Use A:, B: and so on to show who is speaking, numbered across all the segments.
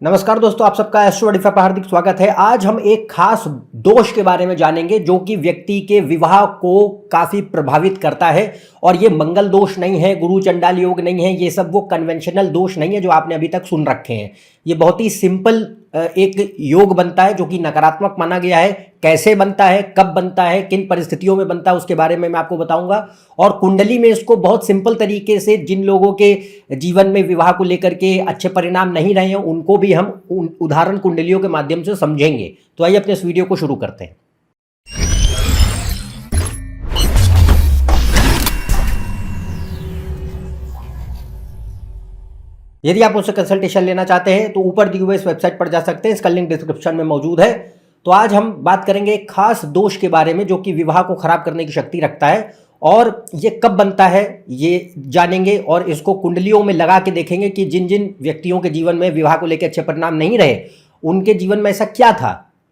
A: नमस्कार दोस्तों, आप सबका एस्ट्रो25 पर हार्दिक स्वागत है। आज हम एक खास दोष के बारे में जानेंगे जो कि व्यक्ति के विवाह को काफी प्रभावित करता है। और ये मंगल दोष नहीं है, गुरु चंडाल योग नहीं है, ये सब वो कन्वेंशनल दोष नहीं है जो आपने अभी तक सुन रखे हैं। ये बहुत ही सिंपल एक योग बनता है जो कि नकारात्मक माना गया है। कैसे बनता है, कब बनता है, किन परिस्थितियों में बनता है, उसके बारे में मैं आपको बताऊंगा। और कुंडली में इसको बहुत सिंपल तरीके से जिन लोगों के जीवन में विवाह को लेकर के अच्छे परिणाम नहीं रहे हैं उनको भी हम उदाहरण कुंडलियों के माध्यम से समझेंगे। तो आइए अपने इस वीडियो को शुरू करते हैं। यदि आप मुझसे कंसल्टेशन लेना चाहते हैं तो ऊपर दी हुए इस वेबसाइट पर जा सकते हैं, इसका लिंक डिस्क्रिप्शन में मौजूद है। तो आज हम बात करेंगे एक खास दोष के बारे में जो कि विवाह को खराब करने की शक्ति रखता है और ये कब बनता है ये जानेंगे। और इसको कुंडलियों में लगा के देखेंगे कि जिन जिन व्यक्तियों के जीवन में विवाह को लेकर अच्छे परिणाम नहीं रहे उनके जीवन में ऐसा क्या था,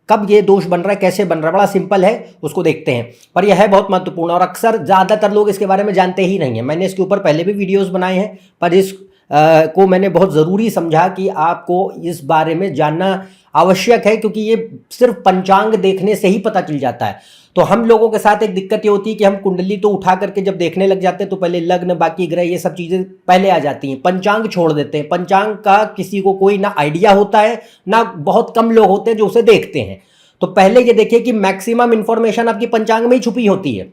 A: कब ये दोष बन रहा है, कैसे बन रहा है। बड़ा सिंपल है, उसको देखते हैं। पर यह है बहुत महत्वपूर्ण और अक्सर ज़्यादातर लोग इसके बारे में जानते ही नहीं है। मैंने इसके ऊपर पहले भी वीडियोज़ बनाए हैं पर इस को मैंने बहुत ज़रूरी समझा कि आपको इस बारे में जानना आवश्यक है, क्योंकि ये सिर्फ पंचांग देखने से ही पता चल जाता है। तो हम लोगों के साथ एक दिक्कत ये होती है कि हम कुंडली तो उठा करके जब देखने लग जाते हैं तो पहले लग्न, बाकी ग्रह, ये सब चीज़ें पहले आ जाती हैं, पंचांग छोड़ देते हैं। पंचांग का किसी को कोई ना आइडिया होता है, ना बहुत कम लोग होते हैं जो उसे देखते हैं। तो पहले ये देखिए कि मैक्सिमम इंफॉर्मेशन आपकी पंचांग में ही छुपी होती है।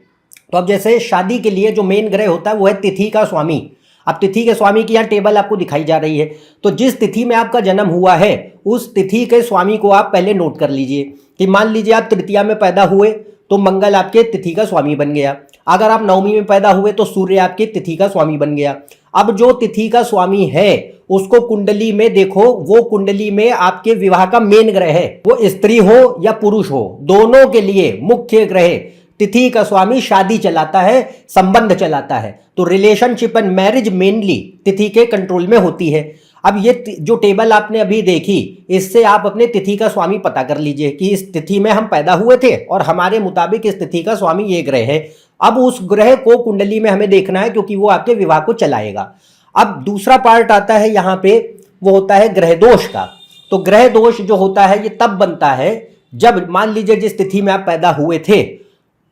A: तो अब जैसे शादी के लिए जो मेन ग्रह होता है वो है तिथि का स्वामी। अब तिथि के स्वामी की यहाँ टेबल आपको दिखाई जा रही है। तो जिस तिथि में आपका जन्म हुआ है उस तिथि के स्वामी को आप पहले नोट कर लीजिए कि मान लीजिए आप तृतीया में पैदा हुए तो मंगल आपके तिथि का स्वामी बन गया। अगर आप नवमी में पैदा हुए तो सूर्य आपके तिथि का स्वामी बन गया। अब जो तिथि का स्वामी है उसको कुंडली में देखो, वो कुंडली में आपके विवाह का मेन ग्रह है। वो स्त्री हो या पुरुष हो, दोनों के लिए मुख्य ग्रह तिथि का स्वामी शादी चलाता है, संबंध चलाता है। तो रिलेशनशिप एंड मैरिज मेनली तिथि के कंट्रोल में होती है। अब ये जो टेबल आपने अभी देखी, इससे आप अपने तिथि का स्वामी पता कर लीजिए कि इस तिथि में हम पैदा हुए थे और हमारे मुताबिक इस तिथि का स्वामी ये ग्रह है। अब उस ग्रह को कुंडली में हमें देखना है क्योंकि वो आपके विवाह को चलाएगा। अब दूसरा पार्ट आता है यहाँ पे, वो होता है ग्रह दोष का। तो ग्रह दोष जो होता है ये तब बनता है जब मान लीजिए जिस तिथि में आप पैदा हुए थे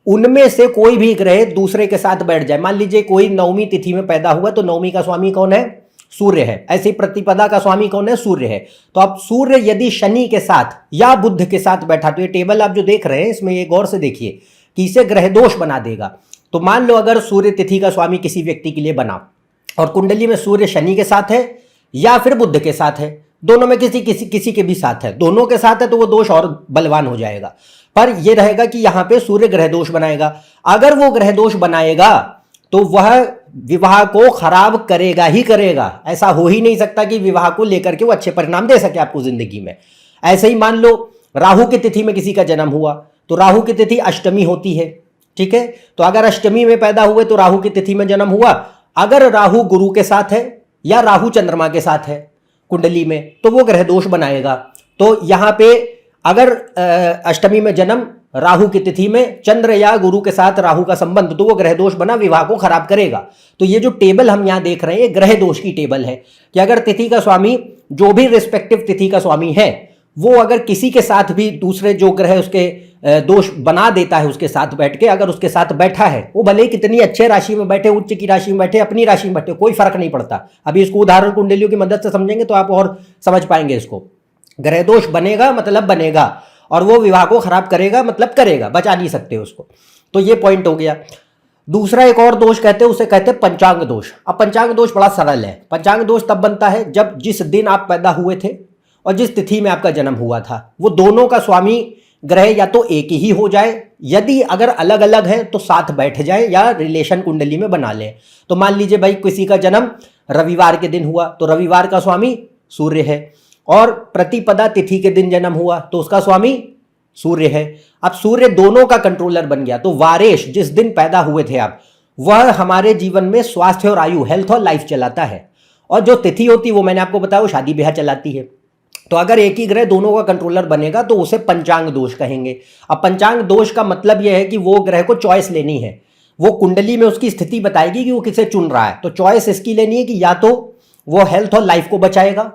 A: उनमें से कोई भी ग्रह दूसरे के साथ बैठ जाए। मान लीजिए कोई नवमी तिथि में पैदा हुआ तो नवमी का स्वामी कौन है? सूर्य है। ऐसे ही प्रतिपदा का स्वामी कौन है? सूर्य है। तो अब सूर्य यदि शनि के साथ या बुध के साथ बैठा, तो ये टेबल आप जो देख रहे हैं इसमें ये गौर से देखिए कि इसे ग्रह दोष बना देगा। तो मान लो अगर सूर्य तिथि का स्वामी किसी व्यक्ति के लिए बना और कुंडली में सूर्य शनि के साथ है या फिर बुध के साथ है, दोनों में किसी के भी साथ है, दोनों के साथ है, तो वो दोष और बलवान हो जाएगा। पर यह रहेगा कि यहां पे सूर्य ग्रह दोष बनाएगा। अगर वो ग्रह दोष बनाएगा तो वह विवाह को खराब करेगा ही करेगा। ऐसा हो ही नहीं सकता कि विवाह को लेकर के वो अच्छे परिणाम दे सके आपको जिंदगी में। ऐसे ही मान लो राहु की तिथि में किसी का जन्म हुआ तो राहु की तिथि अष्टमी होती है, ठीक है। तो अगर अष्टमी में पैदा हुए तो राहु की तिथि में जन्म हुआ, अगर राहु गुरु के साथ है या राहु चंद्रमा के साथ है कुंडली में तो वो ग्रह दोष बनाएगा। तो यहां पे अगर अष्टमी में जन्म, राहु की तिथि में चंद्र या गुरु के साथ राहु का संबंध, तो वो ग्रह दोष बना, विवाह को खराब करेगा। तो ये जो टेबल हम यहां देख रहे हैं ये ग्रह दोष की टेबल है कि अगर तिथि का स्वामी, जो भी रिस्पेक्टिव तिथि का स्वामी है, वो अगर किसी के साथ भी दूसरे जो ग्रह उसके दोष बना देता है उसके साथ बैठ के, अगर उसके साथ बैठा है, वो भले ही कितनी अच्छे राशि में बैठे, उच्च की राशि में बैठे, अपनी राशि में बैठे, कोई फर्क नहीं पड़ता। अभी इसको उदाहरण कुंडलियों की मदद से समझेंगे तो आप और समझ पाएंगे इसको। ग्रह दोष बनेगा मतलब बनेगा और वो विवाह को खराब करेगा मतलब करेगा, बचा नहीं सकते उसको। तो ये पॉइंट हो गया। दूसरा एक और दोष कहते हैं, उसे कहते हैं पंचांग दोष। अब पंचांग दोष बड़ा सरल है। पंचांग दोष तब बनता है जब जिस दिन आप पैदा हुए थे और जिस तिथि में आपका जन्म हुआ था वो दोनों का स्वामी ग्रह या तो एक ही हो जाए, यदि अगर अलग अलग है तो साथ बैठ जाए या रिलेशन कुंडली में बना ले। तो मान लीजिए भाई किसी का जन्म रविवार के दिन हुआ तो रविवार का स्वामी सूर्य है, और प्रतिपदा तिथि के दिन जन्म हुआ तो उसका स्वामी सूर्य है। अब सूर्य दोनों का कंट्रोलर बन गया तो वारेश, जिस दिन पैदा हुए थे आप, वह हमारे जीवन में स्वास्थ्य और आयु, हेल्थ और लाइफ चलाता है। और जो तिथि होती है वो मैंने आपको बताया वो शादी ब्याह चलाती है। तो अगर एक ही ग्रह दोनों का कंट्रोलर बनेगा तो उसे पंचांग दोष कहेंगे। अब पंचांग दोष का मतलब यह है कि वो ग्रह को चॉइस लेनी है, वो कुंडली में उसकी स्थिति बताएगी कि वो किसे चुन रहा है। तो चॉइस इसकी लेनी है कि या तो वो हेल्थ और लाइफ को बचाएगा,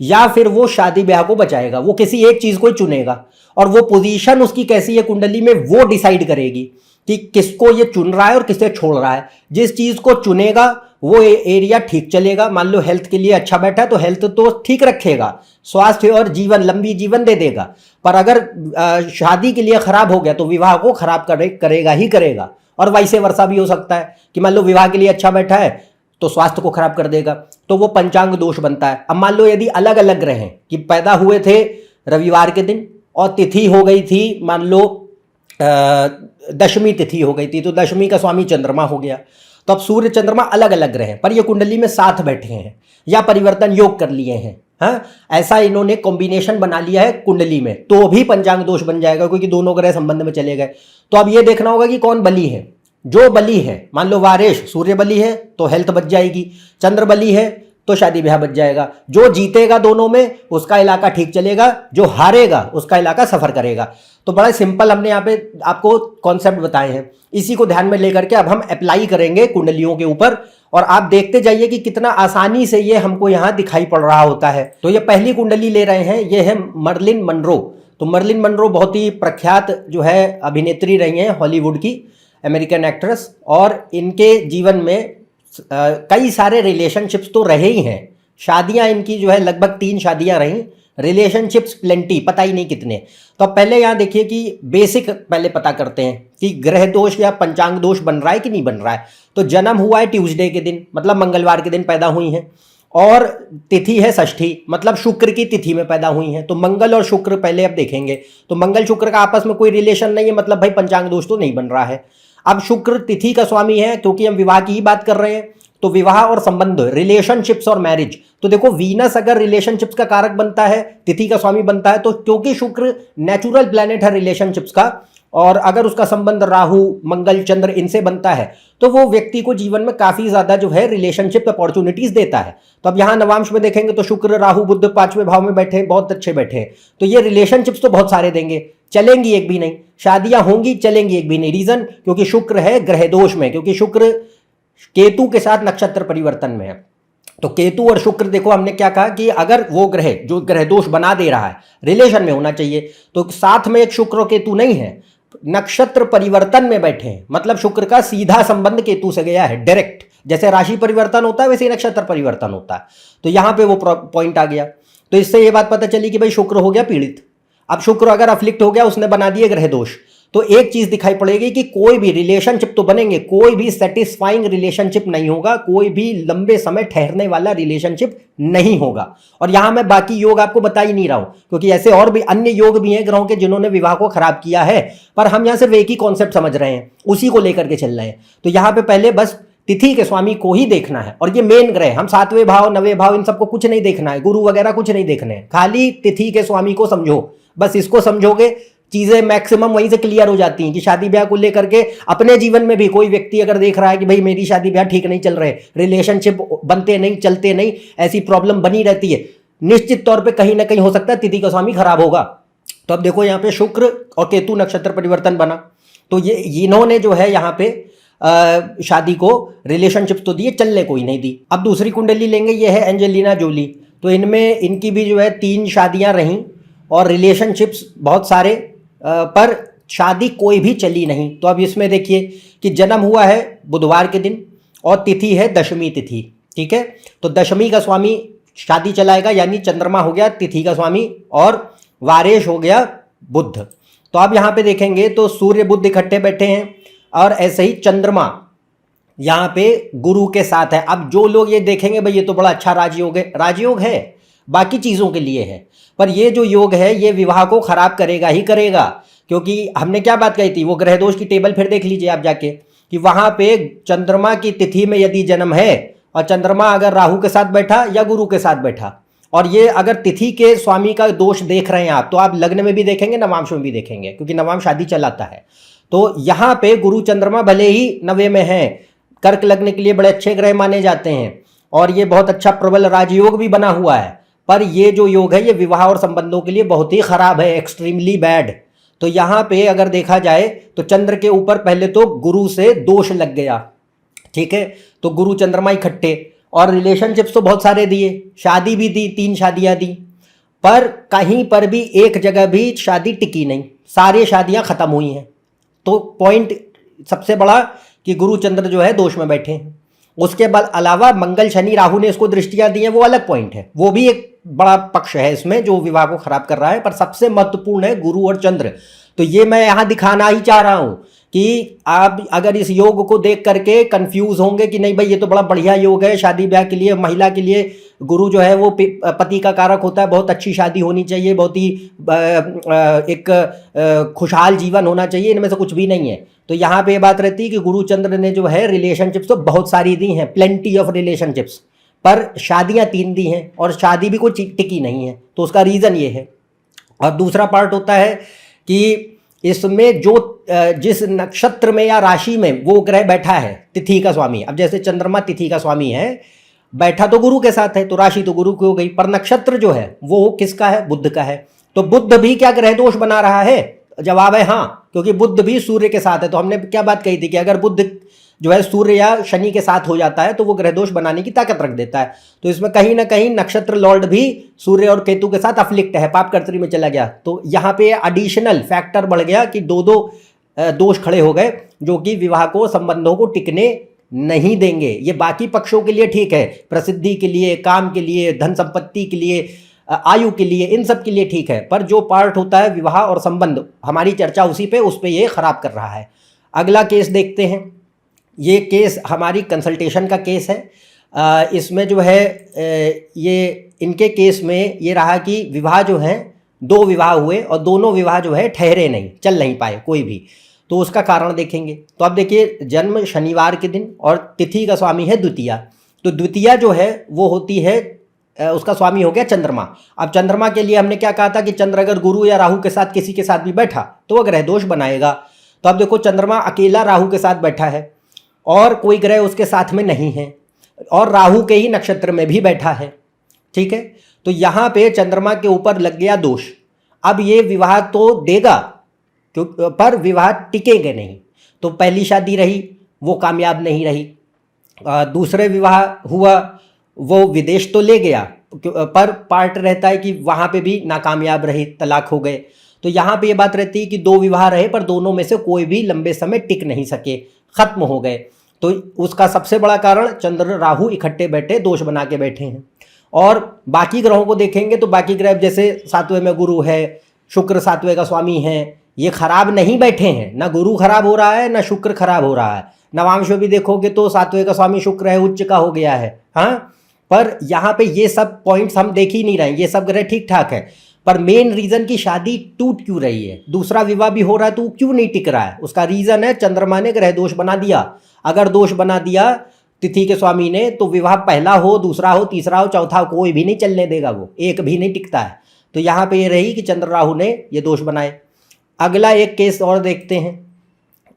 A: या फिर वो शादी ब्याह को बचाएगा। वो किसी एक चीज को ही चुनेगा और वो पोजीशन उसकी कैसी है कुंडली में वो डिसाइड करेगी कि किसको ये चुन रहा है और किसे छोड़ रहा है। जिस चीज को चुनेगा वो एरिया ठीक चलेगा। मान लो हेल्थ के लिए अच्छा बैठा है तो हेल्थ तो ठीक रखेगा, स्वास्थ्य और जीवन, लंबी जीवन दे देगा। पर अगर शादी के लिए खराब हो गया तो विवाह को खराब करेगा ही करेगा। और वैसे वर्षा भी हो सकता है कि मान लो विवाह के लिए अच्छा बैठा है तो स्वास्थ्य को खराब कर देगा, तो वो पंचांग दोष बनता है। अब मान लो यदि अलग अलग ग्रह हैं कि पैदा हुए थे रविवार के दिन और तिथि हो गई थी मान लो दशमी तिथि हो गई थी, तो दशमी का स्वामी चंद्रमा हो गया। तो अब सूर्य चंद्रमा अलग अलग ग्रह हैं पर ये कुंडली में साथ बैठे हैं या परिवर्तन योग कर लिए हैं। हाँ, ऐसा इन्होंने कॉम्बिनेशन बना लिया है कुंडली में, तो भी पंचांग दोष बन जाएगा क्योंकि दोनों ग्रह संबंध में चले गए। तो अब ये देखना होगा कि कौन बली है। जो बली है, मान लो वारेश सूर्य बली है तो हेल्थ बच जाएगी, चंद्र बली है तो शादी ब्याह बच जाएगा। जो जीतेगा दोनों में उसका इलाका ठीक चलेगा, जो हारेगा उसका इलाका सफर करेगा। तो बड़ा सिंपल हमने यहाँ पे आपको कॉन्सेप्ट बताए हैं, इसी को ध्यान में लेकर के अब हम अप्लाई करेंगे कुंडलियों के ऊपर और आप देखते जाइए कि कितना आसानी से ये हमको यहाँ दिखाई पड़ रहा होता है। तो ये पहली कुंडली ले रहे हैं, ये है मर्लिन मनरो। तो मर्लिन मनरो बहुत ही प्रख्यात जो है अभिनेत्री रही हैं, हॉलीवुड की अमेरिकन एक्ट्रेस, और इनके जीवन में कई सारे रिलेशनशिप्स तो रहे ही हैं। शादियां इनकी जो है लगभग 3 शादियां रहीं, रिलेशनशिप्स प्लेंटी, पता ही नहीं कितने। तो अब पहले यहाँ देखिए कि बेसिक पहले पता करते हैं कि ग्रह दोष या पंचांग दोष बन रहा है कि नहीं बन रहा है। तो जन्म हुआ है ट्यूसडे के दिन, मतलब मंगलवार के दिन पैदा हुई हैं, और तिथि है षष्ठी, मतलब शुक्र की तिथि में पैदा हुई हैं। तो मंगल और शुक्र पहले अब देखेंगे, तो मंगल शुक्र का आपस में कोई रिलेशन नहीं है, मतलब भाई पंचांग दोष तो नहीं बन रहा है। अब शुक्र तिथि का स्वामी है, क्योंकि हम विवाह की ही बात कर रहे हैं तो विवाह और संबंध, रिलेशनशिप्स और मैरिज। तो देखो वीनस अगर रिलेशनशिप्स का कारक बनता है, तिथि का स्वामी बनता है, तो क्योंकि शुक्र नेचुरल प्लैनेट है रिलेशनशिप्स का, और अगर उसका संबंध राहु मंगल चंद्र इनसे बनता है तो वो व्यक्ति को जीवन में काफी ज्यादा जो है रिलेशनशिप अपॉर्चुनिटीज देता है। तो अब यहाँ नवांश में देखेंगे तो शुक्र राहु बुध 5वें भाव में बैठे, बहुत अच्छे बैठे हैं, तो ये रिलेशनशिप्स तो बहुत सारे देंगे। चलेंगी एक भी नहीं, शादियां होंगी चलेंगी एक भी नहीं। रीजन क्योंकि शुक्र है ग्रह दोष में, क्योंकि शुक्र केतु के साथ नक्षत्र परिवर्तन में है। तो केतु और शुक्र, देखो हमने क्या कहा कि अगर वो ग्रह जो ग्रह दोष बना दे रहा है रिलेशन में होना चाहिए, तो साथ में एक शुक्र और केतु नहीं है, नक्षत्र परिवर्तन में बैठे हैं, मतलब शुक्र का सीधा संबंध केतु से गया है डायरेक्ट। जैसे राशि परिवर्तन होता है वैसे ही नक्षत्र परिवर्तन होता है। तो यहां पे वो पॉइंट आ गया। तो इससे ये बात पता चली कि भाई शुक्र हो गया पीड़ित। अब शुक्र अगर अफ्लिक्ट हो गया, उसने बना दिए ग्रह दोष, तो एक चीज दिखाई पड़ेगी कि कोई भी रिलेशनशिप तो बनेंगे, कोई भी सेटिस्फाइंग रिलेशनशिप नहीं होगा, कोई भी लंबे समय ठहरने वाला रिलेशनशिप नहीं होगा। और यहां मैं बाकी योग आपको बता ही नहीं रहा हूं, क्योंकि ऐसे और भी अन्य योग भी हैं ग्रहों के जिन्होंने विवाह को खराब किया है, पर हम यहां सिर्फ एक ही कॉन्सेप्ट समझ रहे हैं, उसी को लेकर के चल रहे हैं। तो यहां पर पहले बस तिथि के स्वामी को ही देखना है, और ये मेन ग्रह, हम 7वें भाव 9वें भाव इन सबको कुछ नहीं देखना है, गुरु वगैरह कुछ नहीं देखने हैं, खाली तिथि के स्वामी को समझो। बस इसको समझोगे चीजें मैक्सिमम वहीं से क्लियर हो जाती हैं कि शादी ब्याह को लेकर के अपने जीवन में भी कोई व्यक्ति अगर देख रहा है कि भाई मेरी शादी ब्याह ठीक नहीं चल रहे, रिलेशनशिप बनते नहीं चलते नहीं, ऐसी प्रॉब्लम बनी रहती है, निश्चित तौर पे कहीं ना कहीं हो सकता है तिथि का स्वामी खराब होगा। तो अब देखो यहाँ पे शुक्र और केतु नक्षत्र परिवर्तन बना, तो ये इन्होंने जो है यहाँ पे शादी को रिलेशनशिप तो दिए, चलने कोई नहीं दी। अब दूसरी कुंडली लेंगे, ये है एंजेलिना जोली। तो इनमें इनकी भी जो है 3 शादियां रहीं और रिलेशनशिप्स बहुत सारे, पर शादी कोई भी चली नहीं। तो अब इसमें देखिए कि जन्म हुआ है बुधवार के दिन और तिथि है दशमी तिथि, ठीक है। तो दशमी का स्वामी शादी चलाएगा, यानी चंद्रमा हो गया तिथि का स्वामी, और वारेश हो गया बुध। तो अब यहाँ पे देखेंगे तो सूर्य बुध इकट्ठे बैठे हैं, और ऐसे ही चंद्रमा यहाँ पे गुरु के साथ है। अब जो लोग ये देखेंगे भाई ये तो बड़ा अच्छा राजयोग है, राजयोग है बाकी चीज़ों के लिए है, पर ये जो योग है ये विवाह को खराब करेगा ही करेगा। क्योंकि हमने क्या बात कही थी, वो ग्रह दोष की टेबल फिर देख लीजिए आप जाके, कि वहाँ पे चंद्रमा की तिथि में यदि जन्म है और चंद्रमा अगर राहु के साथ बैठा या गुरु के साथ बैठा, और ये अगर तिथि के स्वामी का दोष देख रहे हैं आप, तो आप लग्न में भी देखेंगे नवांश में भी देखेंगे, क्योंकि नवांश शादी चलाता है। तो यहाँ पे गुरु चंद्रमा भले ही 9वें में है, कर्क लग्न के लिए बड़े अच्छे ग्रह माने जाते हैं, और ये बहुत अच्छा प्रबल राजयोग भी बना हुआ है, पर ये जो योग है ये विवाह और संबंधों के लिए बहुत ही खराब है, एक्सट्रीमली बैड। तो यहाँ पे अगर देखा जाए तो चंद्र के ऊपर पहले तो गुरु से दोष लग गया, ठीक है। तो गुरु चंद्रमा इकट्ठे, और रिलेशनशिप्स तो बहुत सारे दिए, शादी भी दी, 3 शादियां दी, पर कहीं पर भी एक जगह भी शादी टिकी नहीं, सारी शादियां खत्म हुई हैं। तो पॉइंट सबसे बड़ा कि गुरु चंद्र जो है दोष में बैठे हैं। उसके बाद अलावा मंगल शनि राहु ने इसको दृष्टियां दी हैं, वो अलग पॉइंट है, वो भी एक बड़ा पक्ष है इसमें जो विवाह को खराब कर रहा है, पर सबसे महत्वपूर्ण है गुरु और चंद्र। तो ये मैं यहां दिखाना ही चाह रहा हूं कि आप अगर इस योग को देख करके कंफ्यूज होंगे कि नहीं भाई ये तो बड़ा बढ़िया योग है शादी ब्याह के लिए, महिला के लिए गुरु जो है वो पति का कारक होता है, बहुत अच्छी शादी होनी चाहिए, बहुत ही एक खुशहाल जीवन होना चाहिए, इनमें से कुछ भी नहीं है। तो यहाँ पे ये बात रहती है कि गुरु चंद्र ने जो है रिलेशनशिप्स तो बहुत सारी दी हैं, प्लेंटी ऑफ रिलेशनशिप्स, पर शादियां 3 दी हैं और शादी भी कोई टिकी नहीं है। तो उसका रीज़न ये है। और दूसरा पार्ट होता है कि इसमें जो जिस नक्षत्र में या राशि में वो ग्रह बैठा है, तिथि का स्वामी, अब जैसे चंद्रमा तिथि का स्वामी है, बैठा तो गुरु के साथ है, तो राशि तो गुरु की हो गई, पर नक्षत्र जो है वो किसका है? बुध का है। तो बुध भी क्या ग्रह दोष बना रहा है? जवाब है हाँ, क्योंकि बुध भी सूर्य के साथ है। तो हमने क्या बात कही थी कि अगर बुध जो है सूर्य या शनि के साथ हो जाता है तो वो ग्रह दोष बनाने की ताकत रख देता है। तो इसमें कहीं ना कहीं नक्षत्र लॉर्ड भी सूर्य और केतु के साथ अफ्लिक्ट है, पाप कर्तरी में चला गया। तो यहाँ पे एडिशनल फैक्टर बढ़ गया कि दो दोष खड़े हो गए जो कि विवाह को, संबंधों को टिकने नहीं देंगे। ये बाकी पक्षों के लिए ठीक है, प्रसिद्धि के लिए, काम के लिए, धन संपत्ति के लिए, आयु के लिए, इन सब के लिए ठीक है, पर जो पार्ट होता है विवाह और संबंध, हमारी चर्चा उसी पे, उस पे ये खराब कर रहा है। अगला केस देखते हैं। ये केस हमारी कंसल्टेशन का केस है। इसमें जो है ये इनके केस में ये रहा कि विवाह जो है 2 विवाह हुए और दोनों विवाह जो है ठहरे नहीं, चल नहीं पाए कोई भी। तो उसका कारण देखेंगे। तो अब देखिए, जन्म शनिवार के दिन और तिथि का स्वामी है द्वितीया। तो द्वितीया जो है वो होती है, उसका स्वामी हो गया चंद्रमा। अब चंद्रमा के लिए हमने क्या कहा था कि चंद्र अगर गुरु या राहु के साथ किसी के साथ भी बैठा तो वह ग्रह दोष बनाएगा। तो अब देखो, चंद्रमा अकेला राहु के साथ बैठा है और कोई ग्रह उसके साथ में नहीं है, और राहु के ही नक्षत्र में भी बैठा है, ठीक है। तो यहाँ पे चंद्रमा के ऊपर लग गया दोष। अब ये विवाह तो देगा पर विवाह टिकेंगे नहीं। तो पहली शादी रही वो कामयाब नहीं रही, दूसरे विवाह हुआ वो विदेश तो ले गया, पर पार्ट रहता है कि वहाँ पे भी नाकामयाब रही, तलाक हो गए। तो यहाँ पे ये बात रहती है कि 2 विवाह रहे पर दोनों में से कोई भी लंबे समय टिक नहीं सके, खत्म हो गए। तो उसका सबसे बड़ा कारण चंद्र राहु इकट्ठे बैठे दोष बना के बैठे हैं। और बाकी ग्रहों को देखेंगे तो बाकी ग्रह जैसे 7वें में गुरु है, शुक्र 7वें का स्वामी है, ये खराब नहीं बैठे हैं, ना गुरु खराब हो रहा है ना शुक्र खराब हो रहा है। नवांश में भी देखोगे तो 7वें का स्वामी शुक्र है, उच्च का हो गया है, हाँ। पर यहाँ पे ये सब पॉइंट्स हम देख ही नहीं रहे हैं, ये सब ग्रह ठीक ठाक है, पर मेन रीजन की शादी टूट क्यों रही है, दूसरा विवाह भी हो रहा है तो क्यों नहीं टिक रहा है, उसका रीजन है चंद्रमा ने ग्रह दोष बना दिया। अगर दोष बना दिया तिथि के स्वामी ने तो विवाह पहला हो, दूसरा हो, तीसरा हो, चौथा हो, कोई भी नहीं चलने देगा, वो एक भी नहीं टिकता है। तो यहाँ पे ये रही कि चंद्र राहु ने ये दोष बनाए। अगला एक केस और देखते हैं।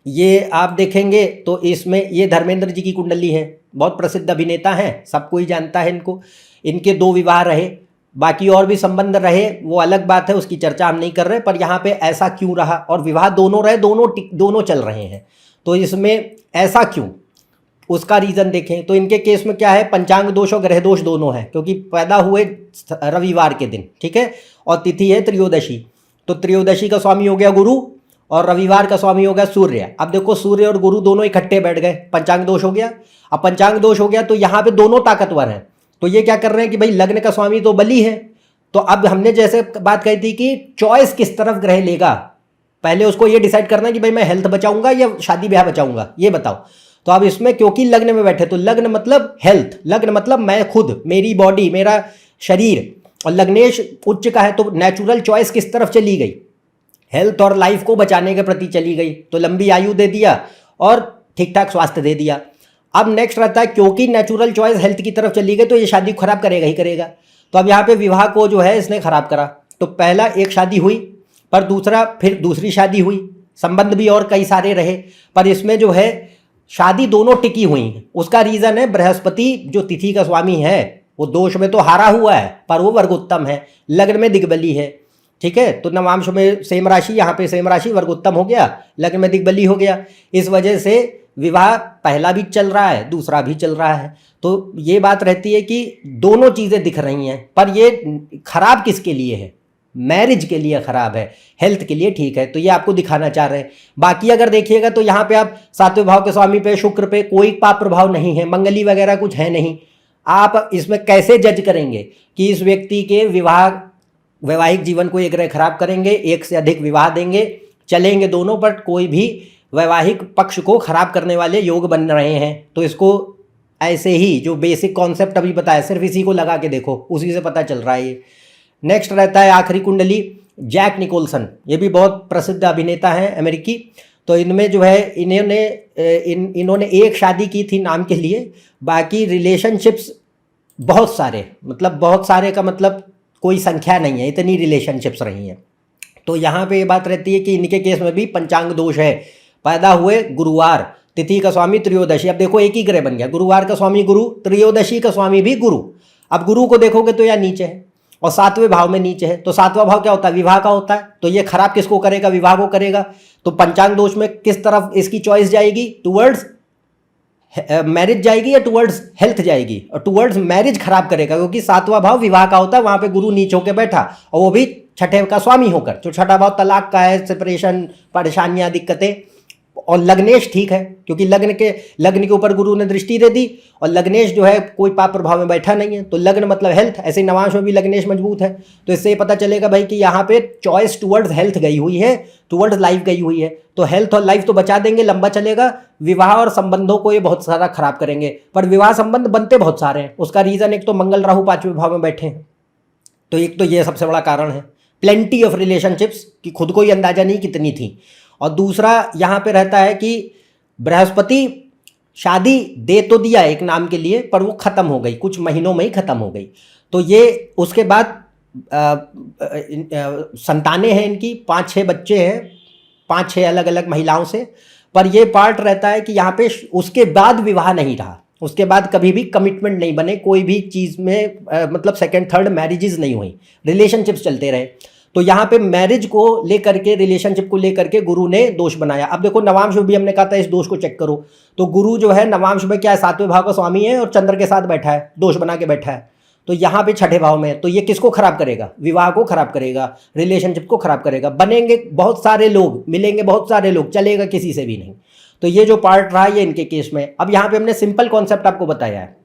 A: ये आप देखेंगे तो इसमें ये धर्मेंद्र जी की कुंडली है, बहुत प्रसिद्ध अभिनेता हैं, सबको ही जानता है इनको। इनके 2 विवाह रहे, बाकी और भी संबंध रहे वो अलग बात है, उसकी चर्चा हम नहीं कर रहे, पर यहाँ पे ऐसा क्यों रहा, और विवाह दोनों रहे, दोनों चल रहे हैं, तो इसमें ऐसा क्यों, उसका रीज़न देखें। तो इनके केस में क्या है, पंचांग दोष और ग्रह दोष दोनों हैं, क्योंकि पैदा हुए रविवार के दिन, ठीक है, और तिथि है त्रयोदशी। तो त्रयोदशी का स्वामी हो गया गुरु और रविवार का स्वामी हो गया सूर्य। अब देखो, सूर्य और गुरु दोनों इकट्ठे बैठ गए, पंचांग दोष हो गया। अब पंचांग दोष हो गया तो यहाँ पे दोनों ताकतवर हैं। तो ये क्या कर रहे हैं कि भाई लग्न का स्वामी तो बलि है, तो अब हमने जैसे बात कही थी कि चॉइस किस तरफ ग्रह लेगा, पहले उसको ये डिसाइड करना है कि भाई मैं हेल्थ बचाऊंगा या शादी ब्याह बचाऊंगा, ये बताओ। तो अब इसमें क्योंकि लग्न में बैठे, तो लग्न मतलब हेल्थ, लग्न मतलब मैं खुद, मेरी बॉडी, मेरा शरीर, और लग्नेश उच्च का है तो नेचुरल चॉइस किस तरफ चली गई, हेल्थ और लाइफ को बचाने के प्रति चली गई। तो लंबी आयु दे दिया और ठीक ठाक स्वास्थ्य दे दिया। अब नेक्स्ट रहता है, क्योंकि नेचुरल चॉइस हेल्थ की तरफ चली गई तो ये शादी खराब करेगा ही करेगा। तो अब यहाँ पे विवाह को जो है इसने खराब करा। तो पहला एक शादी हुई, पर दूसरा फिर दूसरी शादी हुई, संबंध भी और कई सारे रहे, पर इसमें जो है शादी दोनों टिकी हुई। उसका रीज़न है बृहस्पति जो तिथि का स्वामी है वो दोष में तो हारा हुआ है पर वो वर्गोत्तम है, लग्न में दिग्बली है, ठीक है। तो नवांश में सेम राशि, यहाँ पे सेम राशि वर्गोत्तम हो गया, लग्न में दिग्बली हो गया। इस वजह से विवाह पहला भी चल रहा है, दूसरा भी चल रहा है। तो ये बात रहती है कि दोनों चीज़ें दिख रही हैं, पर ये खराब किसके लिए है? मैरिज के लिए खराब है, हेल्थ के लिए ठीक है। तो ये आपको दिखाना चाह रहे हैं। बाकी अगर देखिएगा तो यहाँ पे आप सातवें भाव के स्वामी पे, शुक्र पे कोई पाप प्रभाव नहीं है, मंगली वगैरह कुछ है नहीं। आप इसमें कैसे जज करेंगे कि इस व्यक्ति के वैवाहिक जीवन को ये ग्रह खराब करेंगे, एक से अधिक विवाह देंगे, चलेंगे दोनों, पर कोई भी वैवाहिक पक्ष को खराब करने वाले योग बन रहे हैं। तो इसको ऐसे ही जो बेसिक कॉन्सेप्ट अभी बताया, सिर्फ इसी को लगा के देखो, उसी से पता चल रहा है ये। नेक्स्ट रहता है आखिरी कुंडली, जैक निकोलसन। ये भी बहुत प्रसिद्ध अभिनेता हैं अमेरिकी। तो इनमें जो है इन्होंने एक शादी की थी नाम के लिए, बाकी रिलेशनशिप्स बहुत सारे, मतलब बहुत सारे का मतलब कोई संख्या नहीं है, इतनी रिलेशनशिप्स रही हैं। तो यहाँ पे ये बात रहती है कि इनके केस में भी पंचांग दोष है। पैदा हुए गुरुवार, तिथि का स्वामी त्रयोदशी। अब देखो एक ही ग्रह बन गया, गुरुवार का स्वामी गुरु, त्रयोदशी का स्वामी भी गुरु। अब गुरु को देखोगे तो यह नीचे है और सातवें भाव में नीचे है। तो सातवां भाव क्या होता है? विवाह का होता है। तो ये खराब किसको करेगा? विवाह को करेगा। तो पंचांग दोष में किस तरफ इसकी चॉइस जाएगी? टुवर्ड्स मैरिज जाएगी या टुवर्ड्स हेल्थ जाएगी? और टुवर्ड्स मैरिज खराब करेगा, क्योंकि सातवां भाव विवाह का होता है, वहां पे गुरु नीचे होकर बैठा, और वो भी छठे का स्वामी होकर। जो छठा भाव तलाक का है, सेपरेशन, परेशानियां, दिक्कतें। और लग्नेश ठीक है, क्योंकि लग्न के ऊपर गुरु ने दृष्टि दे दी, और लग्नेश जो है कोई पाप प्रभाव में बैठा नहीं है। तो लग्न मतलब हेल्थ, ऐसे ही नवांश में भी लग्नेश मजबूत है। तो इससे पता चलेगा भाई कि यहाँ पे चॉइस टुवर्ड्स हेल्थ गई हुई है, टुवर्ड्स लाइफ गई हुई है। तो हेल्थ और लाइफ तो बचा देंगे, लंबा चलेगा। विवाह और संबंधों को ये बहुत सारा खराब करेंगे, पर विवाह संबंध बनते बहुत सारे हैं। उसका रीजन एक तो मंगल राहु पांचवें भाव में बैठे हैं, तो एक तो ये सबसे बड़ा कारण है। प्लेंटी ऑफ रिलेशनशिप्स की खुद को ही अंदाजा नहीं कितनी थी। और दूसरा यहाँ पे रहता है कि बृहस्पति शादी दे तो दिया एक नाम के लिए, पर वो ख़त्म हो गई, कुछ महीनों में ही ख़त्म हो गई। तो ये उसके बाद संतानें हैं इनकी, 5-6 बच्चे हैं, 5-6 अलग अलग महिलाओं से। पर ये पार्ट रहता है कि यहाँ पे उसके बाद विवाह नहीं रहा, उसके बाद कभी भी कमिटमेंट नहीं बने, कोई भी चीज़ में मतलब सेकंड थर्ड मैरिजेस नहीं हुई, रिलेशनशिप्स चलते रहे। तो यहाँ पे मैरिज को लेकर के, रिलेशनशिप को लेकर के गुरु ने दोष बनाया। अब देखो नवांश में भी हमने कहा था इस दोष को चेक करो। तो गुरु जो है नवांश में क्या है? सातवें भाव का स्वामी है और चंद्र के साथ बैठा है, दोष बना के बैठा है। तो यहाँ पे छठे भाव में है। तो ये किसको खराब करेगा? विवाह को खराब करेगा, रिलेशनशिप को खराब करेगा। बनेंगे बहुत सारे लोग, मिलेंगे बहुत सारे लोग, चलेगा किसी से भी नहीं। तो ये जो पार्ट रहा ये इनके केस में। अब यहाँ पे हमने सिंपल कॉन्सेप्ट आपको बताया है,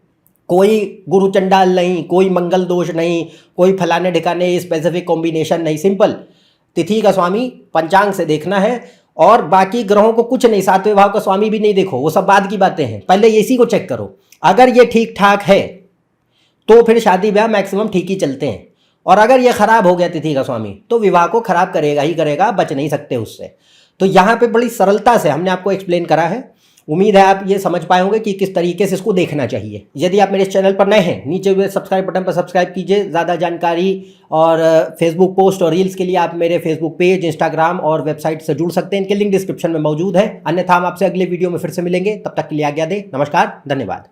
A: कोई गुरु चंडाल नहीं, कोई मंगल दोष नहीं, कोई फलाने ठिकाने स्पेसिफिक कॉम्बिनेशन नहीं। सिंपल तिथि का स्वामी पंचांग से देखना है, और बाकी ग्रहों को कुछ नहीं, सातवें भाव का स्वामी भी नहीं देखो, वो सब बाद की बातें हैं। पहले इसी को चेक करो। अगर ये ठीक ठाक है तो फिर शादी ब्याह मैक्सिमम ठीक ही चलते हैं। और अगर ये खराब हो गया तिथि का स्वामी, तो विवाह को खराब करेगा ही करेगा, बच नहीं सकते उससे। तो यहाँ पे बड़ी सरलता से हमने आपको एक्सप्लेन करा है। उम्मीद है आप ये समझ पाए होंगे कि किस तरीके से इसको देखना चाहिए। यदि आप मेरे इस चैनल पर नए हैं, नीचे हुए सब्सक्राइब बटन पर सब्सक्राइब कीजिए। ज़्यादा जानकारी और फेसबुक पोस्ट और रील्स के लिए आप मेरे फेसबुक पेज, इंस्टाग्राम और वेबसाइट से जुड़ सकते हैं। इनके लिंक डिस्क्रिप्शन में मौजूद है। अन्यथा हम आपसे अगले वीडियो में फिर से मिलेंगे। तब तक के लिए आज्ञा दें। नमस्कार, धन्यवाद।